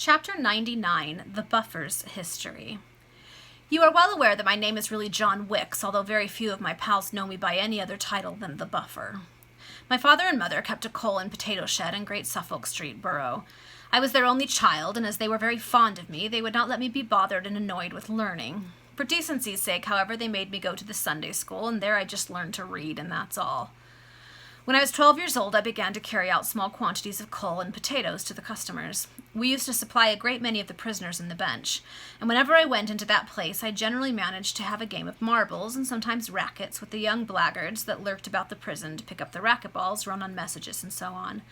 Chapter 99, The Buffer's History. You are well aware that my name is really John Wicks, although very few of my pals know me by any other title than The Buffer. My father and mother kept a coal and potato shed in Great Suffolk Street Borough. I was their only child, and as they were very fond of me, they would not let me be bothered and annoyed with learning. For decency's sake, however, they made me go to the Sunday school, and there I just learned to read, and that's all. When I was 12 years old, I began to carry out small quantities of coal and potatoes to the customers. We used to supply a great many of the prisoners in the bench, and whenever I went into that place, I generally managed to have a game of marbles and sometimes rackets with the young blackguards that lurked about the prison to pick up the racquetballs, run on messages, and so on.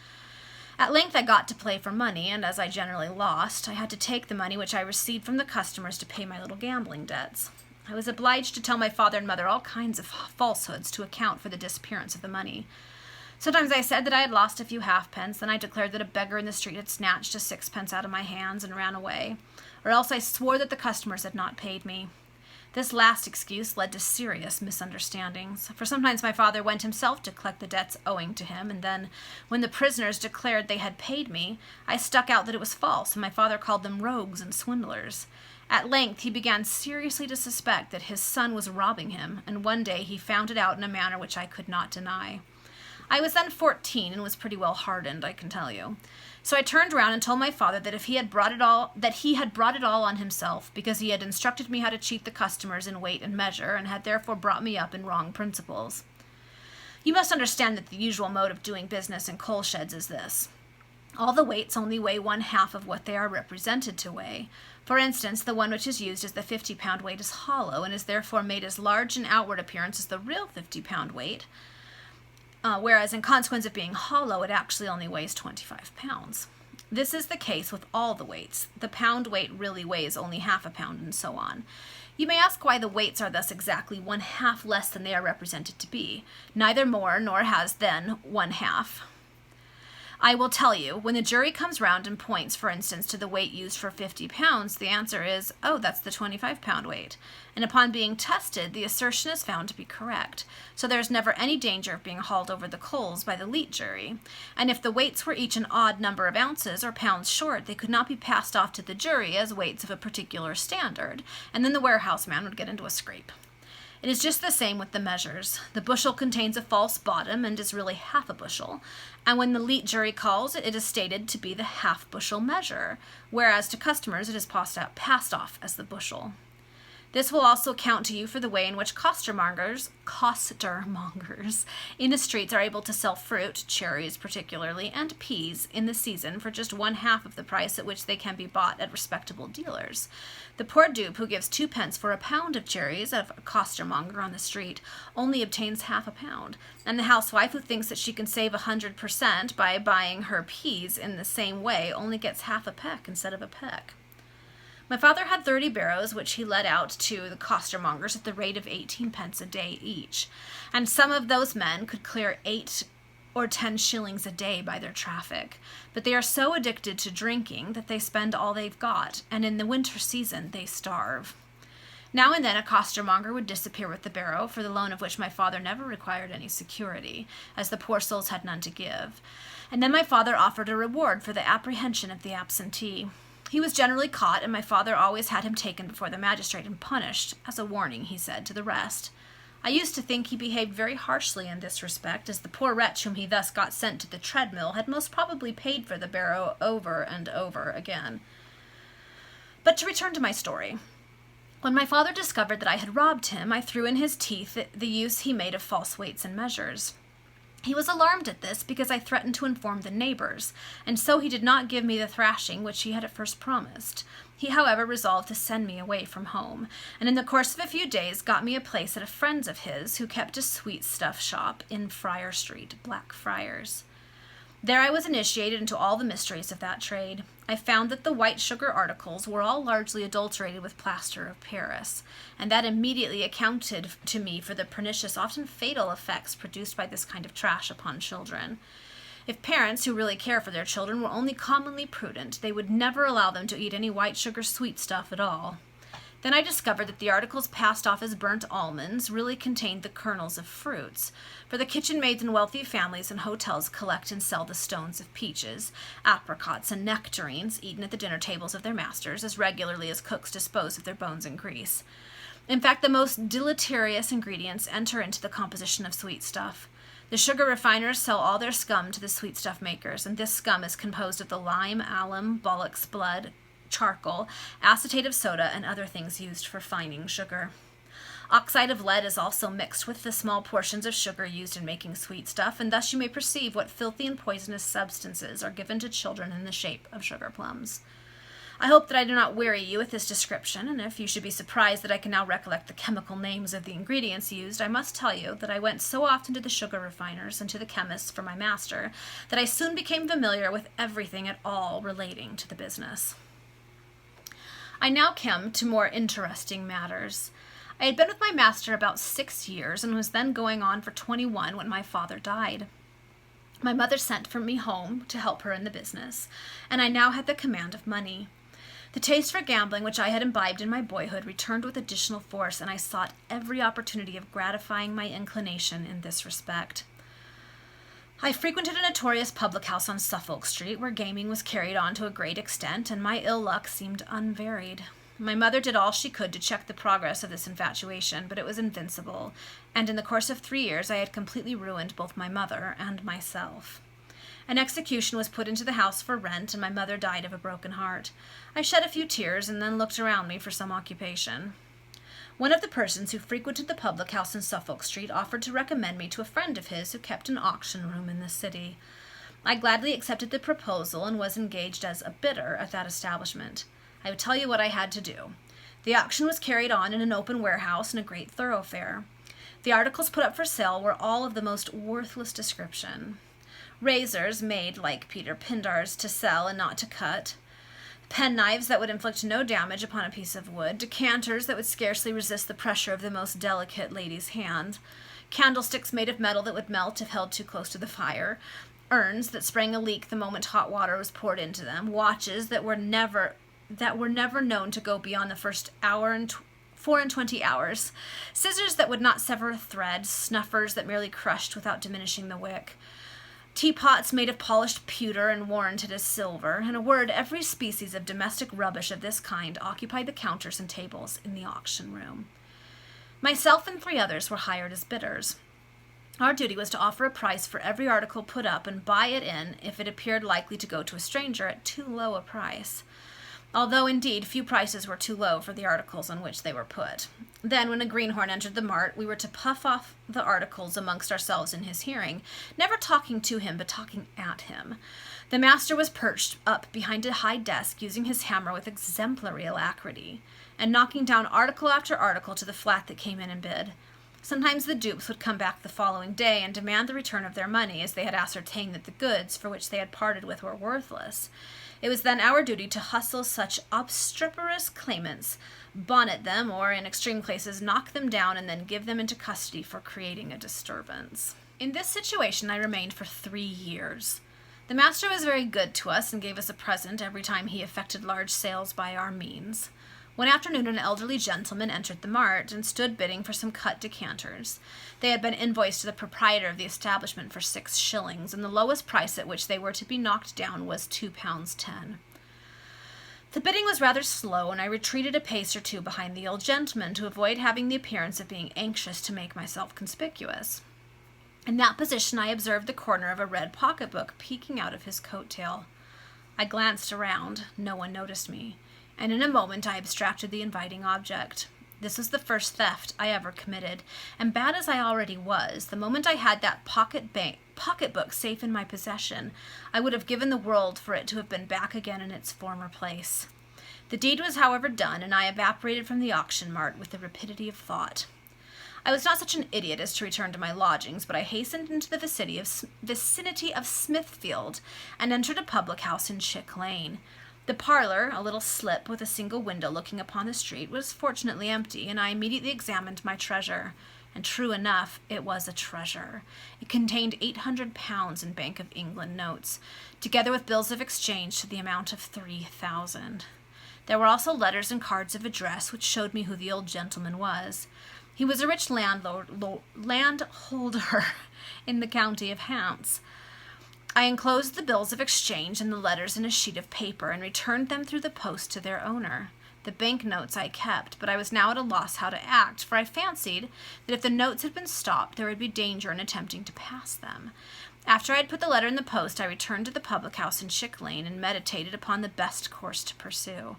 At length I got to play for money, and as I generally lost, I had to take the money which I received from the customers to pay my little gambling debts. I was obliged to tell my father and mother all kinds of falsehoods to account for the disappearance of the money. Sometimes I said that I had lost a few halfpence, then I declared that a beggar in the street had snatched a sixpence out of my hands and ran away, or else I swore that the customers had not paid me. This last excuse led to serious misunderstandings, for sometimes my father went himself to collect the debts owing to him, and then, when the prisoners declared they had paid me, I stuck out that it was false, and my father called them rogues and swindlers. At length he began seriously to suspect that his son was robbing him, and one day he found it out in a manner which I could not deny. I was then 14 and was pretty well hardened, I can tell you. So I turned round and told my father that he had brought it all on himself, because he had instructed me how to cheat the customers in weight and measure, and had therefore brought me up in wrong principles. You must understand that the usual mode of doing business in coal sheds is this. All the weights only weigh 1/2 of what they are represented to weigh. For instance, the one which is used as the 50-pound weight is hollow, and is therefore made as large in outward appearance as the real 50-pound weight, whereas in consequence of being hollow, it actually only weighs 25 pounds. This is the case with all the weights. The pound weight really weighs only 1/2 pound, and so on. You may ask why the weights are thus exactly 1/2 less than they are represented to be. Neither more nor has then 1/2. I will tell you, when the jury comes round and points, for instance, to the weight used for 50 pounds, the answer is, oh, that's the 25-pound weight. And upon being tested, the assertion is found to be correct. So there is never any danger of being hauled over the coals by the leet jury. And if the weights were each an odd number of ounces or pounds short, they could not be passed off to the jury as weights of a particular standard, and then the warehouse man would get into a scrape. It is just the same with the measures. The bushel contains a false bottom and is really 1/2 a bushel, and when the leet jury calls it, it is stated to be the 1/2 bushel measure, whereas to customers it is passed off as the bushel. This will also account to you for the way in which costermongers in the streets are able to sell fruit, cherries particularly, and peas in the season for just 1/2 of the price at which they can be bought at respectable dealers. The poor dupe who gives 2 pence for a pound of cherries of a costermonger on the street only obtains 1/2 pound, and the housewife who thinks that she can save 100% by buying her peas in the same way only gets 1/2 a peck instead of a peck. My father had 30 barrows, which he let out to the costermongers at the rate of 18 pence a day each, and some of those men could clear 8 or 10 shillings a day by their traffic. But they are so addicted to drinking that they spend all they've got, and in the winter season they starve. Now and then a costermonger would disappear with the barrow, for the loan of which my father never required any security, as the poor souls had none to give. And then my father offered a reward for the apprehension of the absentee. He was generally caught, and my father always had him taken before the magistrate and punished, as a warning, he said, to the rest. I used to think he behaved very harshly in this respect, as the poor wretch whom he thus got sent to the treadmill had most probably paid for the barrow over and over again. But to return to my story. When my father discovered that I had robbed him, I threw in his teeth the use he made of false weights and measures. He was alarmed at this, because I threatened to inform the neighbors, and so he did not give me the thrashing which he had at first promised. He, however, resolved to send me away from home, and in the course of a few days got me a place at a friend's of his, who kept a sweet stuff shop in Friar Street, Blackfriars. There I was initiated into all the mysteries of that trade. I found that the white sugar articles were all largely adulterated with plaster of Paris, and that immediately accounted to me for the pernicious, often fatal effects produced by this kind of trash upon children. If parents who really care for their children were only commonly prudent, they would never allow them to eat any white sugar sweet stuff at all. Then I discovered that the articles passed off as burnt almonds really contained the kernels of fruits, for the kitchen maids in wealthy families and hotels collect and sell the stones of peaches, apricots, and nectarines eaten at the dinner tables of their masters as regularly as cooks dispose of their bones and grease. In fact, the most deleterious ingredients enter into the composition of sweet stuff. The sugar refiners sell all their scum to the sweet stuff makers, and this scum is composed of the lime, alum, bullock's blood, charcoal, acetate of soda, and other things used for fining sugar. Oxide of lead is also mixed with the small portions of sugar used in making sweet stuff, and thus you may perceive what filthy and poisonous substances are given to children in the shape of sugar plums. I hope that I do not weary you with this description, and if you should be surprised that I can now recollect the chemical names of the ingredients used, I must tell you that I went so often to the sugar refiners and to the chemists for my master that I soon became familiar with everything at all relating to the business. I now come to more interesting matters. I had been with my master about 6 years and was then going on for 21 when my father died. My mother sent for me home to help her in the business, and I now had the command of money. The taste for gambling which I had imbibed in my boyhood returned with additional force, and I sought every opportunity of gratifying my inclination in this respect. I frequented a notorious public house on Suffolk Street, where gaming was carried on to a great extent, and my ill luck seemed unvaried. My mother did all she could to check the progress of this infatuation, but it was invincible, and in the course of 3 years I had completely ruined both my mother and myself. An execution was put into the house for rent, and my mother died of a broken heart. I shed a few tears, and then looked around me for some occupation. One of the persons who frequented the public house in Suffolk Street offered to recommend me to a friend of his who kept an auction room in the city. I gladly accepted the proposal and was engaged as a bidder at that establishment. I will tell you what I had to do. The auction was carried on in an open warehouse in a great thoroughfare. The articles put up for sale were all of the most worthless description. Razors made, like Peter Pindar's, to sell and not to cut. Penknives that would inflict no damage upon a piece of wood. Decanters that would scarcely resist the pressure of the most delicate lady's hand. Candlesticks made of metal that would melt if held too close to the fire. Urns that sprang a leak the moment hot water was poured into them. Watches that were never known to go beyond the first 24 hours. Scissors that would not sever a thread. Snuffers that merely crushed without diminishing the wick. Teapots made of polished pewter and warranted as silver. In a word, every species of domestic rubbish of this kind occupied the counters and tables in the auction room. Myself and 3 others were hired as bidders. Our duty was to offer a price for every article put up and buy it in if it appeared likely to go to a stranger at too low a price, although indeed few prices were too low for the articles on which they were put. Then, when a greenhorn entered the mart, we were to puff off the articles amongst ourselves in his hearing, never talking to him, but talking at him. The master was perched up behind a high desk, using his hammer with exemplary alacrity, and knocking down article after article to the flat that came in and bid. Sometimes the dupes would come back the following day and demand the return of their money, as they had ascertained that the goods for which they had parted with were worthless. It was then our duty to hustle such obstreperous claimants, bonnet them, or in extreme cases knock them down, and then give them into custody for creating a disturbance. In this situation I remained for 3 years. The master was very good to us and gave us a present every time he effected large sales by our means. One afternoon an elderly gentleman entered the mart and stood bidding for some cut decanters. They had been invoiced to the proprietor of the establishment for 6 shillings, and the lowest price at which they were to be knocked down was £2.10. The bidding was rather slow, and I retreated a pace or 2 behind the old gentleman to avoid having the appearance of being anxious to make myself conspicuous. In that position I observed the corner of a red pocketbook peeking out of his coat tail. I glanced around. No one noticed me, and in a moment I abstracted the inviting object. This was the first theft I ever committed, and bad as I already was, the moment I had that pocketbook safe in my possession, I would have given the world for it to have been back again in its former place. The deed was, however, done, and I evaporated from the auction mart with the rapidity of thought. I was not such an idiot as to return to my lodgings, but I hastened into the vicinity of Smithfield and entered a public house in Chick Lane. The parlor, a little slip with a single window looking upon the street, was fortunately empty, and I immediately examined my treasure. And true enough, it was a treasure. It contained £800 in Bank of England notes, together with bills of exchange to the amount of 3,000. There were also letters and cards of address which showed me who the old gentleman was. He was a rich landholder in the county of Hants. I enclosed the bills of exchange and the letters in a sheet of paper and returned them through the post to their owner. The bank notes I kept, but I was now at a loss how to act, for I fancied that if the notes had been stopped, there would be danger in attempting to pass them. After I had put the letter in the post, I returned to the public house in Chick Lane and meditated upon the best course to pursue.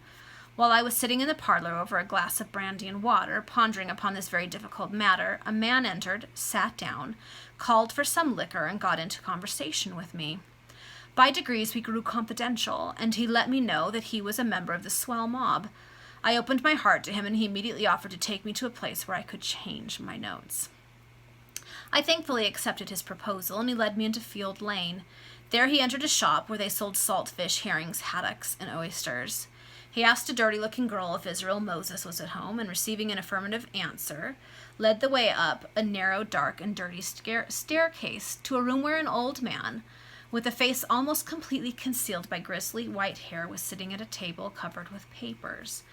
While I was sitting in the parlor over a glass of brandy and water, pondering upon this very difficult matter, a man entered, sat down, called for some liquor, and got into conversation with me. By degrees we grew confidential, and he let me know that he was a member of the swell mob. I opened my heart to him, and he immediately offered to take me to a place where I could change my notes. I thankfully accepted his proposal, and he led me into Field Lane. There he entered a shop where they sold salt fish, herrings, haddocks, and oysters. He asked a dirty-looking girl if Israel Moses was at home, and receiving an affirmative answer, led the way up a narrow, dark, and dirty staircase to a room where an old man, with a face almost completely concealed by grizzly white hair, was sitting at a table covered with papers.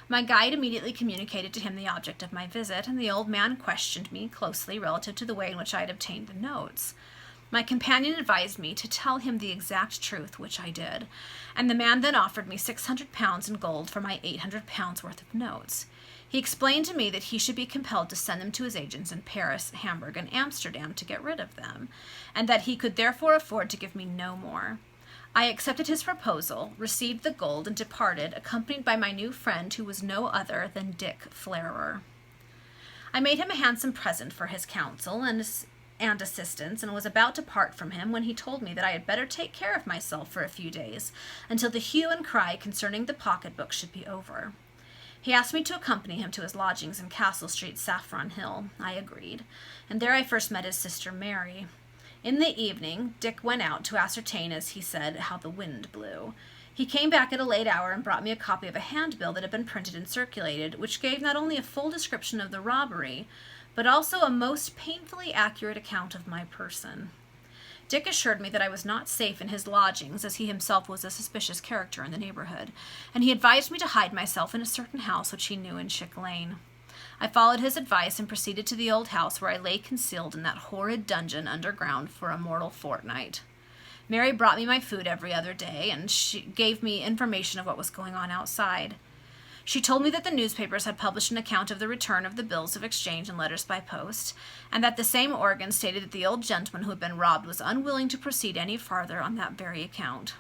My guide immediately communicated to him the object of my visit, and the old man questioned me closely relative to the way in which I had obtained the notes. My companion advised me to tell him the exact truth, which I did, and the man then offered me 600 pounds in gold for my 800 pounds worth of notes. He explained to me that he should be compelled to send them to his agents in Paris, Hamburg, and Amsterdam to get rid of them, and that he could therefore afford to give me no more. I accepted his proposal, received the gold, and departed, accompanied by my new friend, who was no other than Dick Flarer. I made him a handsome present for his counsel and assistance, and was about to part from him when he told me that I had better take care of myself for a few days, until the hue and cry concerning the pocketbook should be over. He asked me to accompany him to his lodgings in Castle Street, Saffron Hill. I agreed, and there I first met his sister Mary. In the evening, Dick went out to ascertain, as he said, how the wind blew. He came back at a late hour and brought me a copy of a handbill that had been printed and circulated, which gave not only a full description of the robbery, but also a most painfully accurate account of my person. Dick assured me that I was not safe in his lodgings, as he himself was a suspicious character in the neighborhood, and he advised me to hide myself in a certain house which he knew in Chick Lane. I followed his advice and proceeded to the old house, where I lay concealed in that horrid dungeon underground for a mortal fortnight. Mary brought me my food every other day, and she gave me information of what was going on outside. She told me that the newspapers had published an account of the return of the bills of exchange and letters by post, and that the same organ stated that the old gentleman who had been robbed was unwilling to proceed any farther on that very account.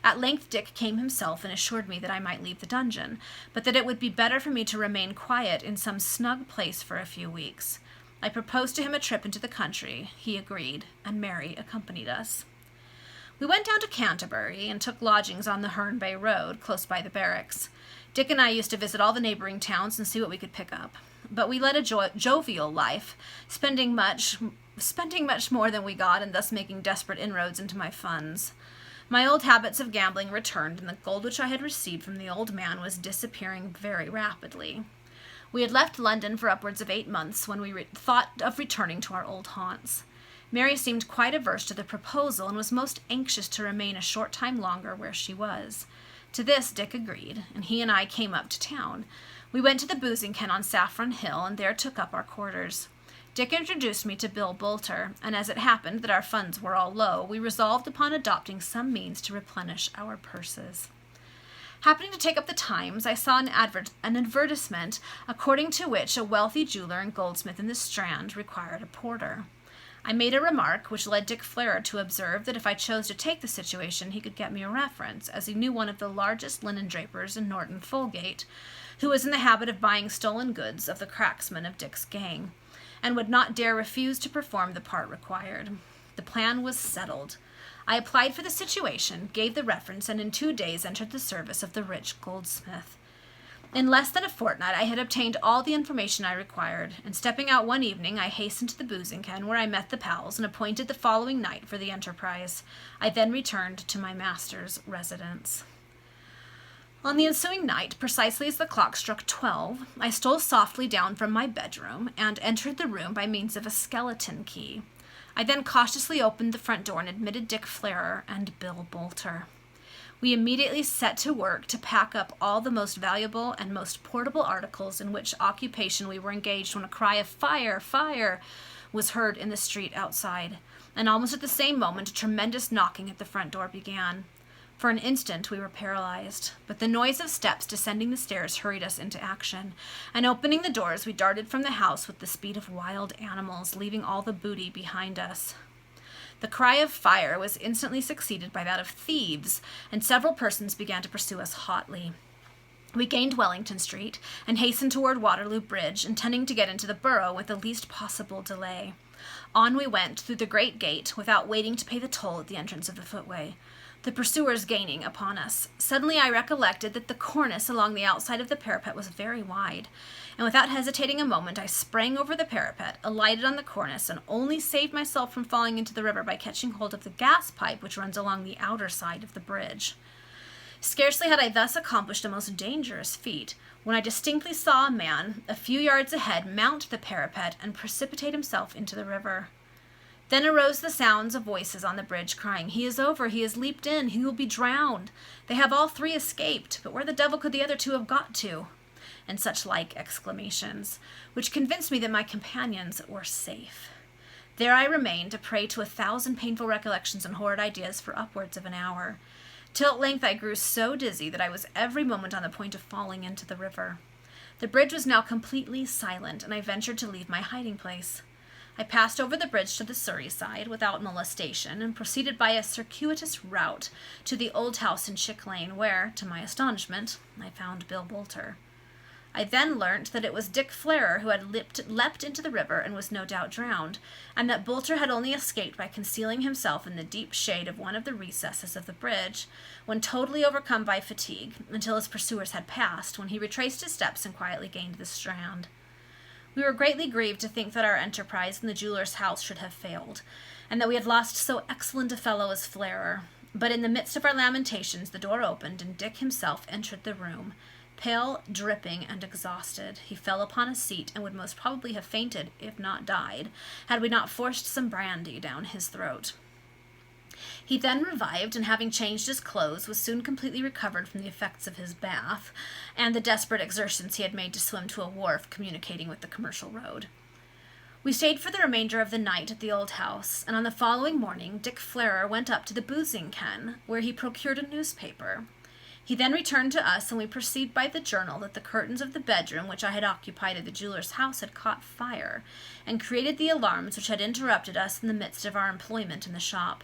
At length Dick came himself and assured me that I might leave the dungeon, but that it would be better for me to remain quiet in some snug place for a few weeks. I proposed to him a trip into the country. He agreed, and Mary accompanied us. We went down to Canterbury and took lodgings on the Herne Bay Road, close by the barracks. Dick and I used to visit all the neighboring towns and see what we could pick up. But we led a jovial life, spending much more than we got, and thus making desperate inroads into my funds. My old habits of gambling returned, and the gold which I had received from the old man was disappearing very rapidly. We had left London for upwards of 8 months when we thought of returning to our old haunts. Mary seemed quite averse to the proposal, and was most anxious to remain a short time longer where she was. To this Dick agreed, and he and I came up to town. We went to the boozing ken on Saffron Hill, and there took up our quarters. Dick introduced me to Bill Bolter, and as it happened that our funds were all low, we resolved upon adopting some means to replenish our purses. Happening to take up the Times, I saw an advertisement according to which a wealthy jeweler and goldsmith in the Strand required a porter. I made a remark which led Dick Flarer to observe that if I chose to take the situation, he could get me a reference, as he knew one of the largest linen drapers in Norton Folgate, who was in the habit of buying stolen goods of the cracksmen of Dick's gang, and would not dare refuse to perform the part required. The plan was settled. I applied for the situation, gave the reference, and in 2 days entered the service of the rich goldsmith. In less than a fortnight I had obtained all the information I required, and stepping out one evening, I hastened to the boozing ken, where I met the pals, and appointed the following night for the enterprise. I then returned to my master's residence. On the ensuing night, precisely as the clock struck 12, I stole softly down from my bedroom and entered the room by means of a skeleton key. I then cautiously opened the front door and admitted Dick Flarer and Bill Bolter. We immediately set to work to pack up all the most valuable and most portable articles in which occupation we were engaged when a cry of "Fire! Fire!" was heard in the street outside, and almost at the same moment a tremendous knocking at the front door began. For an instant we were paralyzed, but the noise of steps descending the stairs hurried us into action, and opening the doors we darted from the house with the speed of wild animals, leaving all the booty behind us. The cry of "Fire!" was instantly succeeded by that of "Thieves!" and several persons began to pursue us hotly. We gained Wellington Street and hastened toward Waterloo Bridge, intending to get into the borough with the least possible delay. On we went through the great gate without waiting to pay the toll at the entrance of the footway, the pursuers gaining upon us. Suddenly I recollected that the cornice along the outside of the parapet was very wide, and without hesitating a moment I sprang over the parapet, alighted on the cornice, and only saved myself from falling into the river by catching hold of the gas pipe which runs along the outer side of the bridge. Scarcely had I thus accomplished a most dangerous feat, when I distinctly saw a man, a few yards ahead, mount the parapet and precipitate himself into the river. Then arose the sounds of voices on the bridge crying, "He is over, he has leaped in, he will be drowned. They have all three escaped, but where the devil could the other two have got to?" and such like exclamations, which convinced me that my companions were safe. There I remained, a prey to 1,000 painful recollections and horrid ideas for upwards of an hour, till at length I grew so dizzy that I was every moment on the point of falling into the river. The bridge was now completely silent, and I ventured to leave my hiding place. I passed over the bridge to the Surrey side without molestation, and proceeded by a circuitous route to the old house in Chick Lane, where, to my astonishment, I found Bill Boulter. I then learnt that it was Dick Flarer who had leapt into the river and was no doubt drowned, and that Boulter had only escaped by concealing himself in the deep shade of one of the recesses of the bridge, when totally overcome by fatigue, until his pursuers had passed, when he retraced his steps and quietly gained the strand. We were greatly grieved to think that our enterprise in the jeweller's house should have failed, and that we had lost so excellent a fellow as Flarer. But in the midst of our lamentations the door opened, and Dick himself entered the room. Pale, dripping, and exhausted, he fell upon a seat and would most probably have fainted, if not died, had we not forced some brandy down his throat. He then revived, and having changed his clothes, was soon completely recovered from the effects of his bath, and the desperate exertions he had made to swim to a wharf communicating with the commercial road. We stayed for the remainder of the night at the old house, and on the following morning Dick Flarer went up to the boozing ken, where he procured a newspaper. He then returned to us, and we perceived by the journal that the curtains of the bedroom which I had occupied at the jeweller's house had caught fire, and created the alarms which had interrupted us in the midst of our employment in the shop.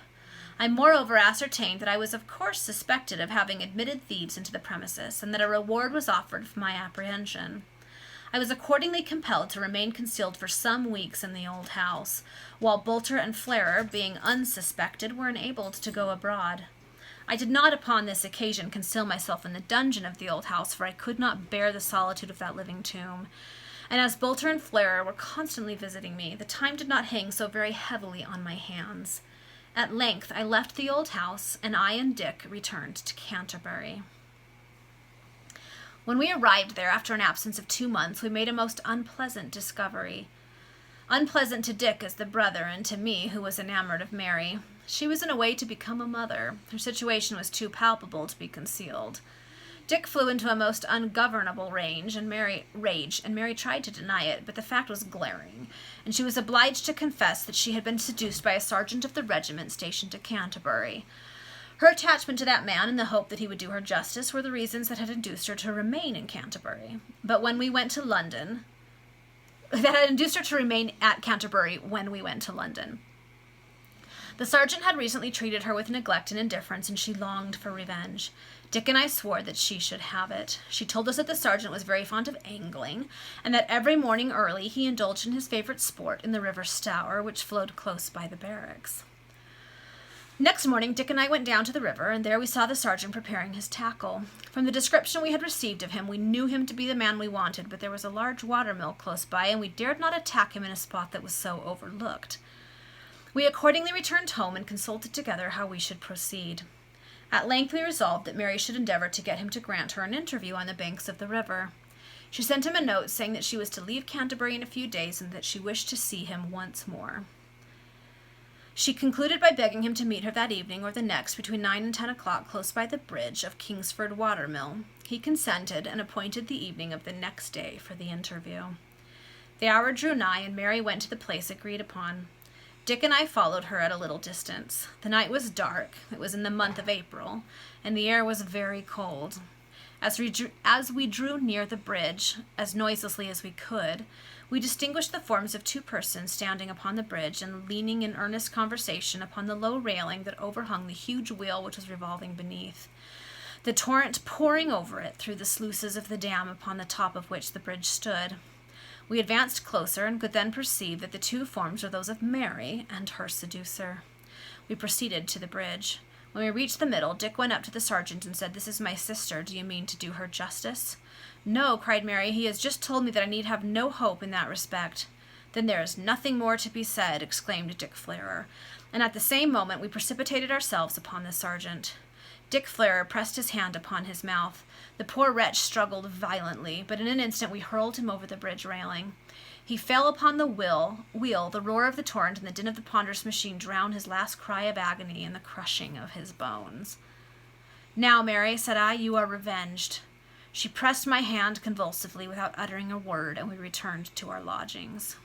I moreover ascertained that I was of course suspected of having admitted thieves into the premises, and that a reward was offered for my apprehension. I was accordingly compelled to remain concealed for some weeks in the old house, while Boulter and Flarer, being unsuspected, were enabled to go abroad. I did not upon this occasion conceal myself in the dungeon of the old house, for I could not bear the solitude of that living tomb, and as Boulter and Flarer were constantly visiting me, the time did not hang so very heavily on my hands. At length I left the old house, and I and Dick returned to Canterbury. When we arrived there after an absence of 2 months, we made a most unpleasant discovery. Unpleasant to Dick as the brother, and to me, who was enamored of Mary. She was in a way to become a mother. Her situation was too palpable to be concealed. Dick flew into a most ungovernable rage, and Mary tried to deny it, but the fact was glaring, and she was obliged to confess that she had been seduced by a sergeant of the regiment stationed at Canterbury. Her attachment to that man, and the hope that he would do her justice, were the reasons that had induced her to remain in Canterbury. But when we went to London, that had induced her to remain at Canterbury when we went to London. The sergeant had recently treated her with neglect and indifference, and she longed for revenge. Dick and I swore that she should have it. She told us that the sergeant was very fond of angling, and that every morning early he indulged in his favorite sport in the River Stour, which flowed close by the barracks. Next morning Dick and I went down to the river, and there we saw the sergeant preparing his tackle. From the description we had received of him, we knew him to be the man we wanted, but there was a large watermill close by, and we dared not attack him in a spot that was so overlooked. We accordingly returned home and consulted together how we should proceed. At length we resolved that Mary should endeavor to get him to grant her an interview on the banks of the river. She sent him a note saying that she was to leave Canterbury in a few days, and that she wished to see him once more. She concluded by begging him to meet her that evening or the next between 9 and 10 o'clock close by the bridge of Kingsford Watermill. He consented and appointed the evening of the next day for the interview. The hour drew nigh, and Mary went to the place agreed upon. Dick and I followed her at a little distance. The night was dark, it was in the month of April, and the air was very cold. As we drew near the bridge, as noiselessly as we could, we distinguished the forms of two persons standing upon the bridge and leaning in earnest conversation upon the low railing that overhung the huge wheel which was revolving beneath, the torrent pouring over it through the sluices of the dam upon the top of which the bridge stood. We advanced closer and could then perceive that the two forms were those of Mary and her seducer. We proceeded to the bridge. When we reached the middle, Dick went up to the sergeant and said, "This is my sister. Do you mean to do her justice?" "No," cried Mary. "He has just told me that I need have no hope in that respect." "Then there is nothing more to be said," exclaimed Dick Flarer, and at the same moment we precipitated ourselves upon the sergeant. Dick Flarer pressed his hand upon his mouth. The poor wretch struggled violently, but in an instant we hurled him over the bridge railing. He fell upon the wheel, the roar of the torrent and the din of the ponderous machine drowned his last cry of agony in the crushing of his bones. "Now, Mary," said I, "you are revenged." She pressed my hand convulsively without uttering a word, and we returned to our lodgings.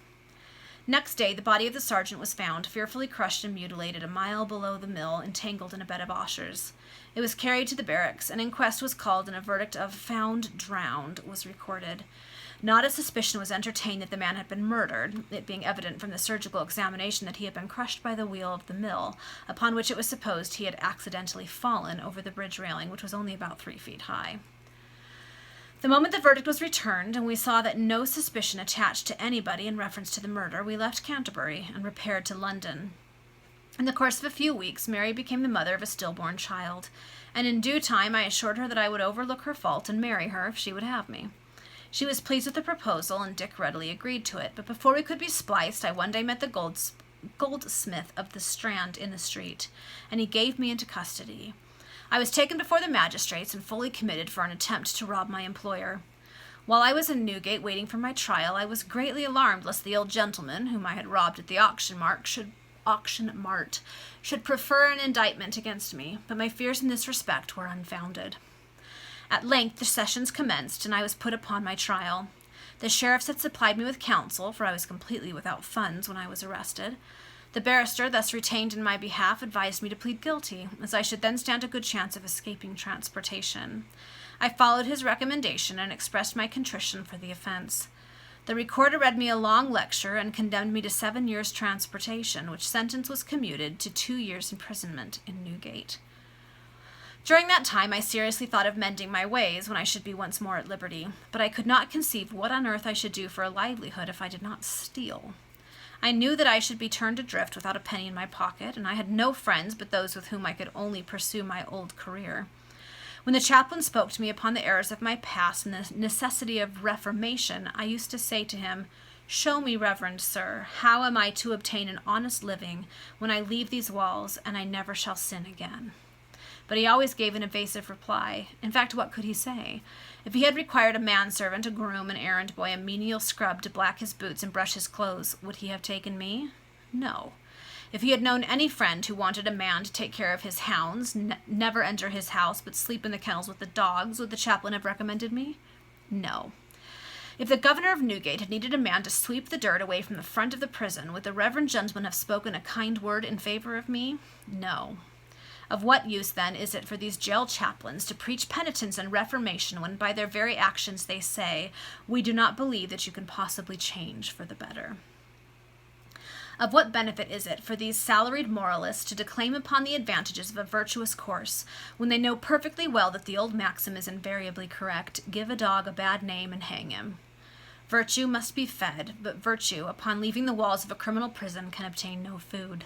Next day, the body of the sergeant was found, fearfully crushed and mutilated, a mile below the mill, entangled in a bed of osiers. It was carried to the barracks. An inquest was called, and a verdict of "found drowned" was recorded. Not a suspicion was entertained that the man had been murdered, it being evident from the surgical examination that he had been crushed by the wheel of the mill, upon which it was supposed he had accidentally fallen over the bridge railing, which was only about 3 feet high. The moment the verdict was returned, and we saw that no suspicion attached to anybody in reference to the murder, we left Canterbury and repaired to London. In the course of a few weeks, Mary became the mother of a stillborn child, and in due time I assured her that I would overlook her fault and marry her if she would have me. She was pleased with the proposal, and Dick readily agreed to it, but before we could be spliced, I one day met the goldsmith of the Strand in the street, and he gave me into custody. I was taken before the magistrates and fully committed for an attempt to rob my employer. While I was in Newgate waiting for my trial, I was greatly alarmed lest the old gentleman, whom I had robbed at the auction mart, should prefer an indictment against me, but my fears in this respect were unfounded. At length the sessions commenced, and I was put upon my trial. The sheriffs had supplied me with counsel, for I was completely without funds when I was arrested. The barrister, thus retained in my behalf, advised me to plead guilty, as I should then stand a good chance of escaping transportation. I followed his recommendation and expressed my contrition for the offense. The recorder read me a long lecture and condemned me to 7 years' transportation, which sentence was commuted to 2 years' imprisonment in Newgate. During that time I seriously thought of mending my ways when I should be once more at liberty, but I could not conceive what on earth I should do for a livelihood if I did not steal. I knew that I should be turned adrift without a penny in my pocket, and I had no friends but those with whom I could only pursue my old career. When the chaplain spoke to me upon the errors of my past and the necessity of reformation, I used to say to him, "Show me, reverend sir, how am I to obtain an honest living when I leave these walls, and I never shall sin again?" But he always gave an evasive reply. In fact, what could he say? If he had required a manservant, a groom, an errand boy, a menial scrub to black his boots and brush his clothes, would he have taken me? No. If he had known any friend who wanted a man to take care of his hounds, never enter his house, but sleep in the kennels with the dogs, would the chaplain have recommended me? No. If the governor of Newgate had needed a man to sweep the dirt away from the front of the prison, would the reverend gentleman have spoken a kind word in favor of me? No. Of what use, then, is it for these jail chaplains to preach penitence and reformation when by their very actions they say, "We do not believe that you can possibly change for the better"? Of what benefit is it for these salaried moralists to declaim upon the advantages of a virtuous course, when they know perfectly well that the old maxim is invariably correct, "Give a dog a bad name and hang him"? Virtue must be fed, but virtue, upon leaving the walls of a criminal prison, can obtain no food.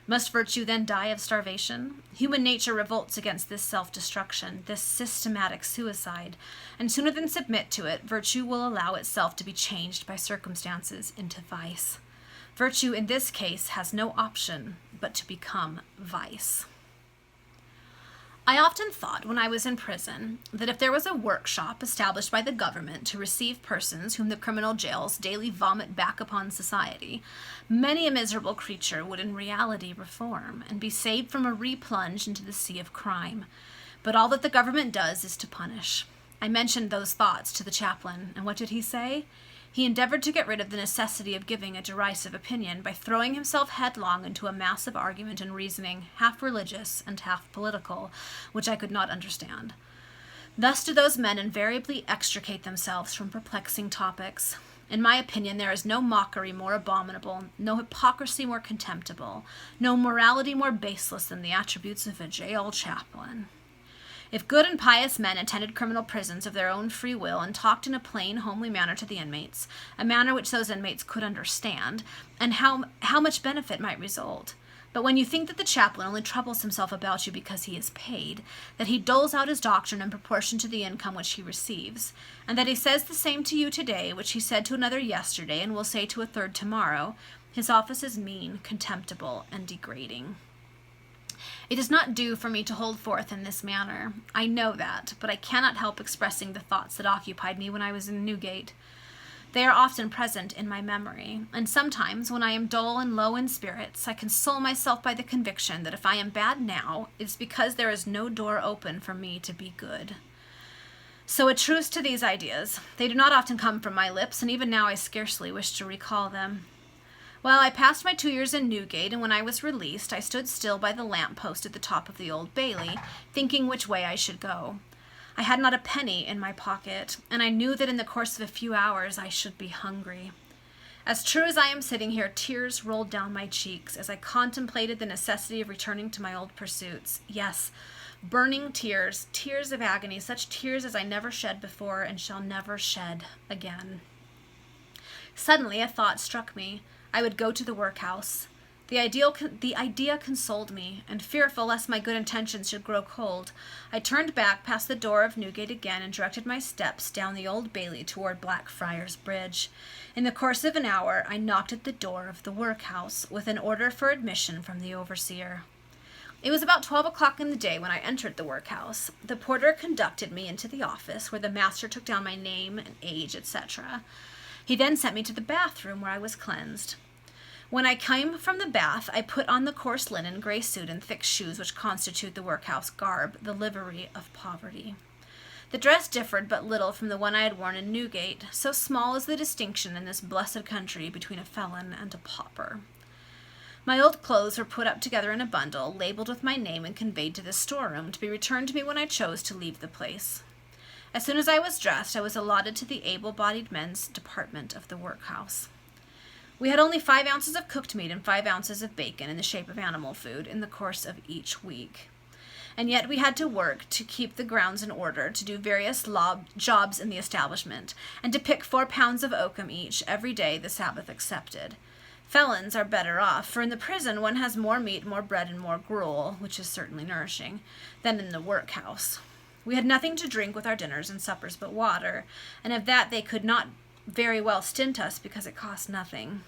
Must virtue then die of starvation? Human nature revolts against this self-destruction, this systematic suicide, and sooner than submit to it, virtue will allow itself to be changed by circumstances into vice. Virtue in this case has no option but to become vice. I often thought when I was in prison that if there was a workshop established by the government to receive persons whom the criminal jails daily vomit back upon society, many a miserable creature would in reality reform and be saved from a replunge into the sea of crime. But all that the government does is to punish. I mentioned those thoughts to the chaplain, and what did he say? He endeavored to get rid of the necessity of giving a derisive opinion by throwing himself headlong into a massive argument and reasoning, half religious and half political, which I could not understand. Thus do those men invariably extricate themselves from perplexing topics. In my opinion, there is no mockery more abominable, no hypocrisy more contemptible, no morality more baseless than the attributes of a jail chaplain. If good and pious men attended criminal prisons of their own free will and talked in a plain, homely manner to the inmates, a manner which those inmates could understand, and how much benefit might result. But when you think that the chaplain only troubles himself about you because he is paid, that he doles out his doctrine in proportion to the income which he receives, and that he says the same to you today which he said to another yesterday and will say to a third tomorrow, his office is mean, contemptible, and degrading. It is not due for me to hold forth in this manner. I know that, but I cannot help expressing the thoughts that occupied me when I was in Newgate. They are often present in my memory, and sometimes, when I am dull and low in spirits, I console myself by the conviction that if I am bad now, it is because there is no door open for me to be good. So a truce to these ideas. They do not often come from my lips, and even now I scarcely wish to recall them. Well, I passed my 2 years in Newgate, and when I was released, I stood still by the lamp-post at the top of the Old Bailey, thinking which way I should go. I had not a penny in my pocket, and I knew that in the course of a few hours I should be hungry. As true as I am sitting here, tears rolled down my cheeks as I contemplated the necessity of returning to my old pursuits. Yes, burning tears, tears of agony, such tears as I never shed before and shall never shed again. Suddenly a thought struck me. I would go to the workhouse. The idea consoled me, and fearful lest my good intentions should grow cold, I turned back past the door of Newgate again and directed my steps down the Old Bailey toward Blackfriars Bridge. In the course of an hour, I knocked at the door of the workhouse with an order for admission from the overseer. It was about 12 o'clock in the day when I entered the workhouse. The porter conducted me into the office, where the master took down my name and age, etc. He then sent me to the bathroom, where I was cleansed. When I came from the bath, I put on the coarse linen, gray suit, and thick shoes which constitute the workhouse garb, the livery of poverty. The dress differed but little from the one I had worn in Newgate, so small is the distinction in this blessed country between a felon and a pauper. My old clothes were put up together in a bundle, labeled with my name, and conveyed to the storeroom, to be returned to me when I chose to leave the place. As soon as I was dressed, I was allotted to the able-bodied men's department of the workhouse. We had only 5 ounces of cooked meat and 5 ounces of bacon in the shape of animal food in the course of each week. And yet we had to work to keep the grounds in order, to do various jobs in the establishment, and to pick 4 pounds of oakum each every day, the Sabbath excepted. Felons are better off, for in the prison one has more meat, more bread, and more gruel, which is certainly nourishing, than in the workhouse. We had nothing to drink with our dinners and suppers but water, and of that they could not very well stint us because it cost nothing.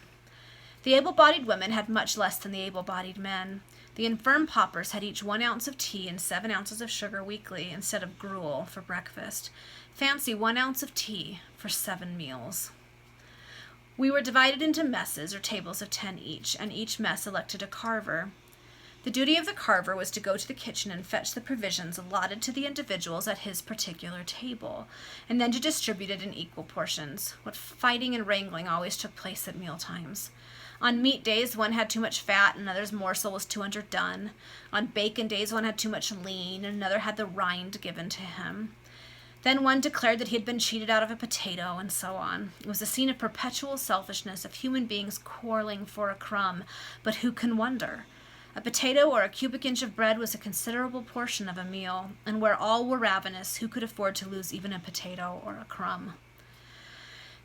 The able-bodied women had much less than the able-bodied men. The infirm paupers had each 1 ounce of tea and 7 ounces of sugar weekly instead of gruel for breakfast. Fancy 1 ounce of tea for 7 meals. We were divided into messes or tables of 10 each, and each mess elected a carver. The duty of the carver was to go to the kitchen and fetch the provisions allotted to the individuals at his particular table, and then to distribute it in equal portions. What fighting and wrangling always took place at meal times. On meat days, one had too much fat, and another's morsel was too underdone. On bacon days, one had too much lean, and another had the rind given to him. Then one declared that he had been cheated out of a potato, and so on. It was a scene of perpetual selfishness, of human beings quarreling for a crumb, but who can wonder? A potato or a cubic inch of bread was a considerable portion of a meal, and where all were ravenous, who could afford to lose even a potato or a crumb?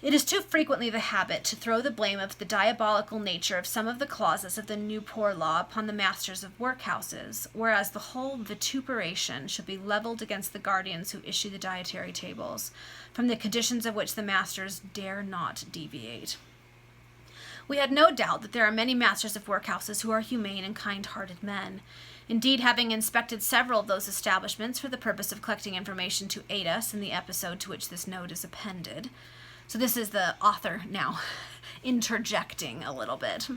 It is too frequently the habit to throw the blame of the diabolical nature of some of the clauses of the New Poor Law upon the masters of workhouses, whereas the whole vituperation should be leveled against the guardians who issue the dietary tables, from the conditions of which the masters dare not deviate. We had no doubt that there are many masters of workhouses who are humane and kind-hearted men. Indeed, having inspected several of those establishments for the purpose of collecting information to aid us in the episode to which this note is appended. So this is the author now interjecting a little bit.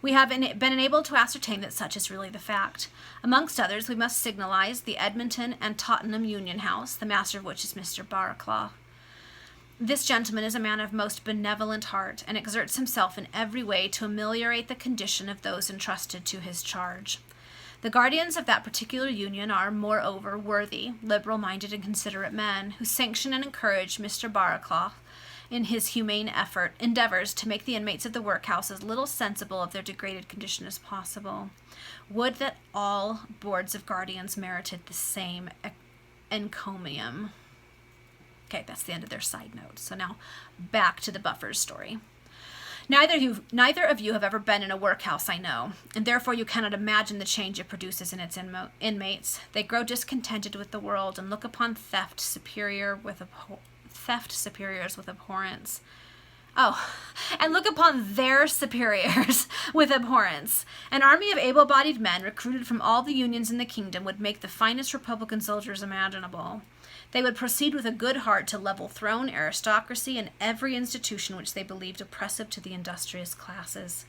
We have been enabled to ascertain that such is really the fact. Amongst others, we must signalize the Edmonton and Tottenham Union House, the master of which is Mr. Barraclough. This gentleman is a man of most benevolent heart, and exerts himself in every way to ameliorate the condition of those entrusted to his charge. The guardians of that particular union are, moreover, worthy, liberal-minded, and considerate men, who sanction and encourage Mr. Barraclough in his humane endeavors to make the inmates of the workhouse as little sensible of their degraded condition as possible. Would that all boards of guardians merited the same encomium. Okay, that's the end of their side note. So now back to the Buffers story. Neither of you have ever been in a workhouse, I know, and therefore you cannot imagine the change it produces in its inmates. They grow discontented with the world and look upon theft superiors with abhorrence. Oh, and look upon their superiors with abhorrence. An army of able-bodied men recruited from all the unions in the kingdom would make the finest Republican soldiers imaginable. They would proceed with a good heart to level throne, aristocracy, and every institution which they believed oppressive to the industrious classes.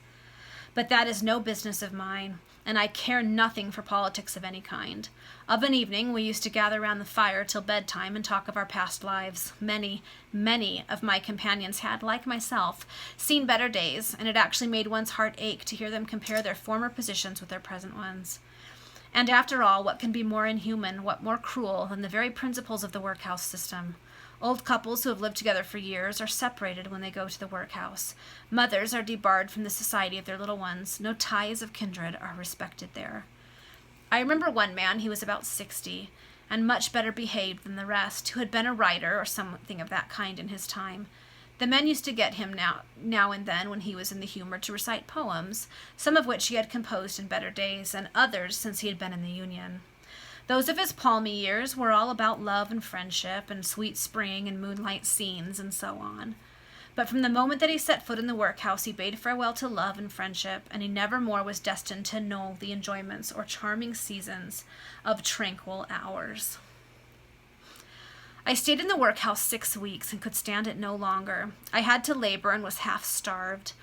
But that is no business of mine, and I care nothing for politics of any kind. Of an evening, we used to gather round the fire till bedtime and talk of our past lives. Many, many of my companions had, like myself, seen better days, and it actually made one's heart ache to hear them compare their former positions with their present ones. And after all, what can be more inhuman, what more cruel than the very principles of the workhouse system? Old couples who have lived together for years are separated when they go to the workhouse. Mothers are debarred from the society of their little ones. No ties of kindred are respected there. I remember one man, he was about 60, and much better behaved than the rest, who had been a writer or something of that kind in his time. The men used to get him now and then when he was in the humor to recite poems, some of which he had composed in better days, and others since he had been in the Union. Those of his palmy years were all about love and friendship and sweet spring and moonlight scenes and so on. But from the moment that he set foot in the workhouse, he bade farewell to love and friendship, and he never more was destined to know the enjoyments or charming seasons of tranquil hours. I stayed in the workhouse 6 weeks and could stand it no longer. I had to labor and was half starved.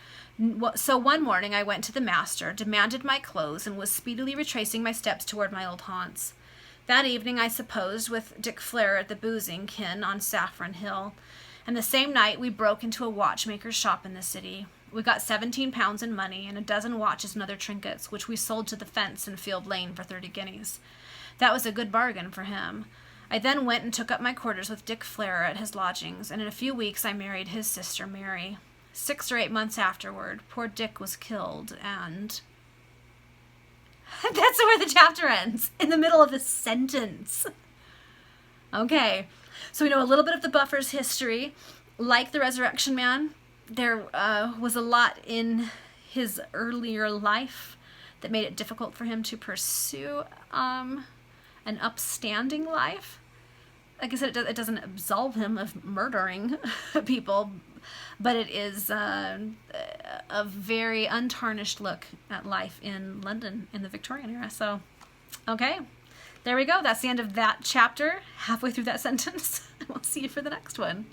So one morning I went to the master, demanded my clothes, and was speedily retracing my steps toward my old haunts. That evening I supposed with Dick Flair at the boozing kin on Saffron Hill, and the same night we broke into a watchmaker's shop in the city. We got 17 pounds in money and a dozen watches and other trinkets, which we sold to the fence in Field Lane for 30 guineas. That was a good bargain for him. I then went and took up my quarters with Dick Flair at his lodgings, and in a few weeks I married his sister Mary. 6 or 8 months afterward, poor Dick was killed, and... That's where the chapter ends, in the middle of a sentence. Okay, so we know a little bit of the Buffer's history. Like the Resurrection Man, there was a lot in his earlier life that made it difficult for him to pursue an upstanding life. Like I said, it doesn't absolve him of murdering people, but it is a very untarnished look at life in London in the Victorian era. So, okay, there we go. That's the end of that chapter, halfway through that sentence. We'll see you for the next one.